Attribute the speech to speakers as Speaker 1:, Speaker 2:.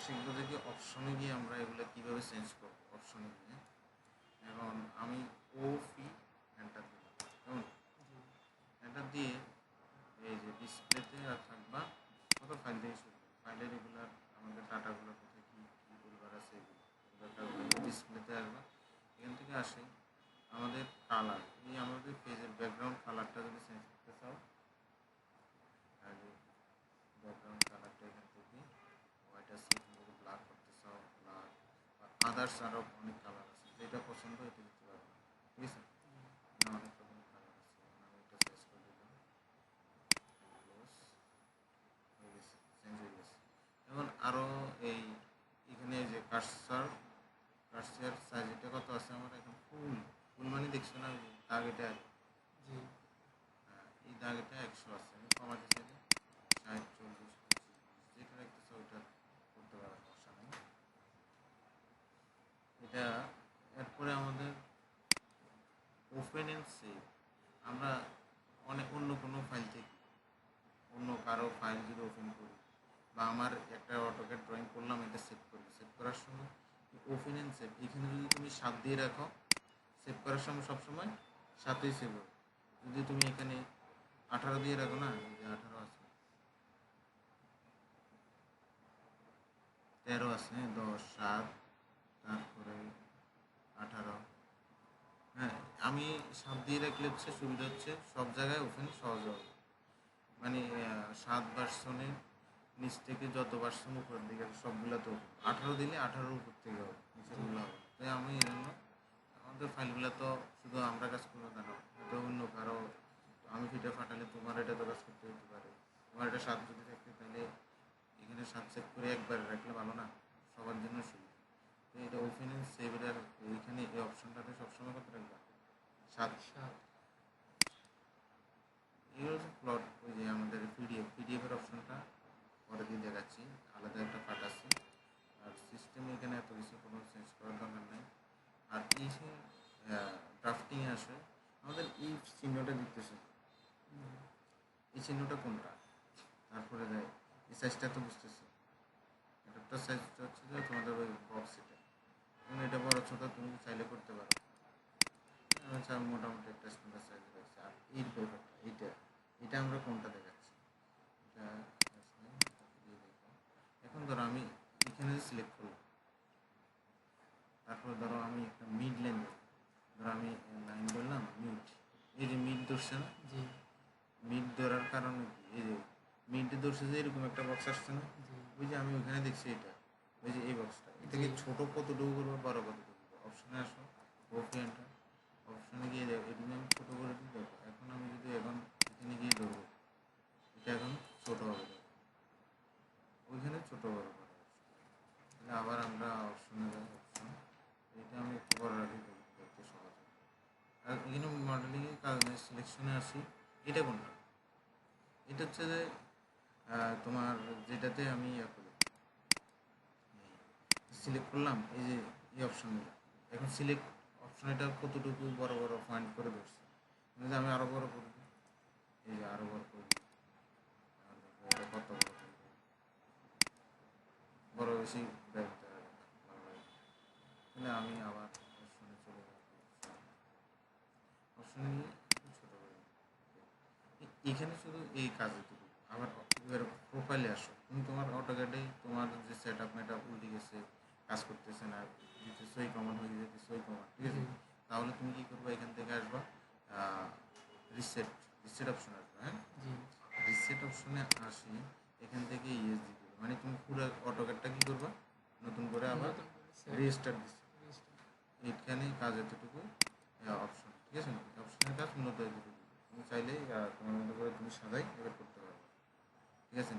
Speaker 1: শিখবো যে কি অপশনে গিয়ে আমরা এগুলো কীভাবে চেঞ্জ করবো। অপশনে গিয়ে এবং আমি ফি এন্টার দিলাম, কেমন এন্টার দিয়ে এই যে ডিসপ্লেতে থাকবা কত ফাইল দিয়ে শুরু ফাইলের রেগুলার আমাদের ডাটাগুলো কোথায় কী কী বলবার আছে এগুলো ডিসপ্লেতে আসবা। এখান থেকে আসে আমাদের কালার, এই আমাদের পেজের ব্যাকগ্রাউন্ড কালারটা যদি চেঞ্জ করতে চাও তাহলে ব্যাকগ্রাউন্ড কালারটা এখান থেকে হোয়াইট আছে ব্ল্যাক করতে চাও ব্ল্যাক, বা আদার্স আরও অনেক কালার আছে, যেটা পছন্দ এটা দিতে পারবো, ঠিক আছে। অনেক রকম কালার আছে, আমি এটা চেঞ্জ করে দিলাম, হয়ে গেছে, চেঞ্জ হয়ে গেছে। এখন আরও এখানে যে কার্সার সাইজ এটা কত আছে আমার এখন ফুল মানে দেখছো না দাগ এটা, এই দাগ এটা 100 আছে, আমি কমাতে চাইলে 60 40 যেটা রাখতেছে ওইটা করতে পারার সমস্যা নেই। এটা এরপরে আমাদের ওপেন এন্ড সেভ, আমরা অন্য কোনো ফাইল থেকে অন্য কারো ফাইল যদি ওপেন করি বা আমার একটা অটোক্যাড ড্রয়িং করলাম এটা সেভ করার সময় ওপেন এন্ড সেভ এখানে যদি তুমি 7 দিয়ে রাখো সেভ করার সময় সবসময় 7ই সেভ হবে। যদি তুমি এখানে 18 দিয়ে রাখো না, এই যে 18 আছে 13 আছে 10 7 তারপরে 18, হ্যাঁ আমি 7 দিয়ে রাখলে হচ্ছে সুবিধা হচ্ছে সব জায়গায় ওপেন সহজ হবে। মানে 7 ভার্সনের নিচ থেকে যত ভার্সন উপর দিকে সবগুলো তো 18 দিলে 18 উপর থেকে হবে নিচেগুলো হবে। তাই আমি এই জন্য আমাদের ফাইলগুলো তো শুধু আমরা কাজ করবো তা না, হয়তো অন্য কারো আমি ফিটা ফাটালে তোমার এটা তো কাজ করতে হতে পারে, তোমার এটা 7 যদি থাকে তাহলে এখানে 7 সেভ করে একবারে রাখলে ভালো না, সবার জন্য সুবিধা। তো এটা ওপেন এন্ড সেভ এর এইখানে এই অপশনটাতে সবসময় কত রাখবা 7। এগুলো হচ্ছে প্লট, ওই যে আমাদের পিডিএফের অপশনটা পরে দিয়ে দেখাচ্ছি, আলাদা একটা পার্ট আছে। আর সিস্টেমে এখানে এত কিছু কোনো চেঞ্জ করার দরকার নেই। আর এই যে ড্রাফটিংয়ে আসে আমাদের এই চিহ্নটা দিতেছে, এই চিহ্নটা কোনটা, তারপরে দেয় এই সাইজটা তো বুঝতেছে, একটা সাইজটা হচ্ছে যে তোমাদের ওই বক্স এটা, এবং এটা বড় ছোটো তুমি চাইলে করতে পারো। আমি মোটামুটি একটা স্ট্যান্ডার্ড সাইজ রাখছি। আর এই ব্যাপারটা এটা আমরা কোনটা দেখাচ্ছি, এটা এখন ধরো আমি এখানে সিলেক্ট করলাম, তারপরে ধরো আমি একটা মিড লাইন ধরো আমি লাইন বললাম মিড, এই যে মিড ধরছে না, মিড ধরার কারণে এই যে মিড ধরছে যে এরকম একটা বক্স আসছে না, ওই যে আমি ওখানে দেখছি এটা, ওই যে এই বক্সটা এটাকে ছোটো কতটুকু করবো বড় কতটুকু, অপশনে আসো ওপেনটা অপশনে গিয়ে দেখো এটুকু আমি ছোটো করে দিই। দেখো এখন আমি যদি এখন এখানে গিয়ে ধরবো এটা এখন ছোটো হবে, ওইখানে ছোটো বড় করে তাহলে আবার আমরা অপশনে যাই, অপশন এটা আমি একটু বড় রাখি দেখতে সহজ হয়। আর এখানে মডেলিংয়ে কাগজের সিলেকশনে আসি, এটা কোনটা, এটা হচ্ছে যে তোমার যেটাতে আমি সিলেক্ট করলাম এই যে এই অপশনগুলো, এখন সিলেক্ট অপশন এটা কতটুকু বড় বড় পয়েন্ট করে ধরছি, আমি আরও বড় করব, এই যে আরও বড় করব, এটা কত বড় করব, বড় বেশি দেখতে ভালো লাগে, তাহলে আমি আবার অপশনে চলে যাব, অপশনে নিয়ে ছোটো করে এখানে শুধু এই কাজটুকু। আবার প্রোফাইলে আসো, তুমি তোমার অটোক্যাডে তোমার যে সেট আপ মেট আপ উল্টে গেছে, কাজ করতেছে না, সই কমন হয়ে যেতে সই কমন, ঠিক আছে, তাহলে তুমি কী করবো এখান থেকে আসবা রিসেট অপশন আসবে, হ্যাঁ রিসেট অপশনে আসি, এখান থেকে ইয়েস দিবে, মানে তুমি পুরো অটোক্যাডটা কী করবা নতুন করে আবার রেজিস্টার দিচ্ছে, এইখানে কাজ এতটুকু অপশন, ঠিক আছে, অপশনের কাজ মূলত এতটুকু, তুমি চাইলেই তোমার মতো করে তুমি সাজাই এবার করতে পারবে, ঠিক আছে।